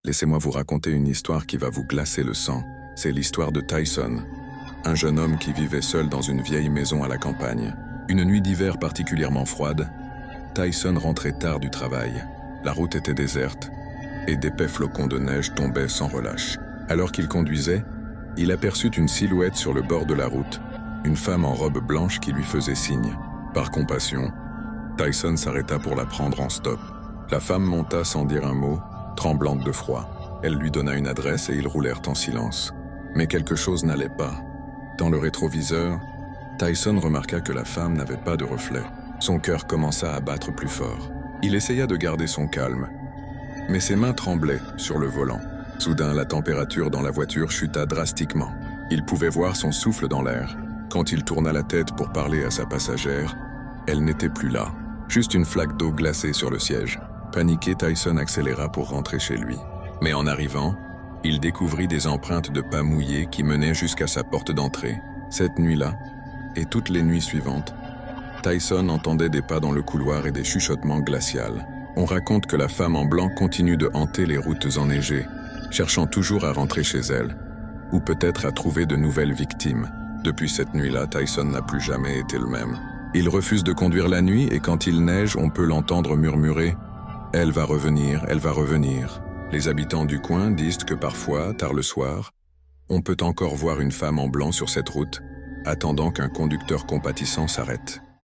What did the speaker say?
Laissez-moi vous raconter une histoire qui va vous glacer le sang. C'est l'histoire de Tyson, un jeune homme qui vivait seul dans une vieille maison à la campagne. Une nuit d'hiver particulièrement froide, Tyson rentrait tard du travail. La route était déserte et d'épais flocons de neige tombaient sans relâche. Alors qu'il conduisait, il aperçut une silhouette sur le bord de la route, une femme en robe blanche qui lui faisait signe. Par compassion, Tyson s'arrêta pour la prendre en stop. La femme monta sans dire un mot, tremblante de froid. Elle lui donna une adresse et ils roulèrent en silence. Mais quelque chose n'allait pas. Dans le rétroviseur, Tyson remarqua que la femme n'avait pas de reflet. Son cœur commença à battre plus fort. Il essaya de garder son calme, mais ses mains tremblaient sur le volant. Soudain, la température dans la voiture chuta drastiquement. Il pouvait voir son souffle dans l'air. Quand il tourna la tête pour parler à sa passagère, elle n'était plus là. Juste une flaque d'eau glacée sur le siège. Paniqué, Tyson accéléra pour rentrer chez lui. Mais en arrivant, il découvrit des empreintes de pas mouillées qui menaient jusqu'à sa porte d'entrée. Cette nuit-là, et toutes les nuits suivantes, Tyson entendait des pas dans le couloir et des chuchotements glacials. On raconte que la femme en blanc continue de hanter les routes enneigées, cherchant toujours à rentrer chez elle, ou peut-être à trouver de nouvelles victimes. Depuis cette nuit-là, Tyson n'a plus jamais été le même. Il refuse de conduire la nuit et quand il neige, on peut l'entendre murmurer « Elle va revenir, elle va revenir ». Les habitants du coin disent que parfois, tard le soir, on peut encore voir une femme en blanc sur cette route, attendant qu'un conducteur compatissant s'arrête.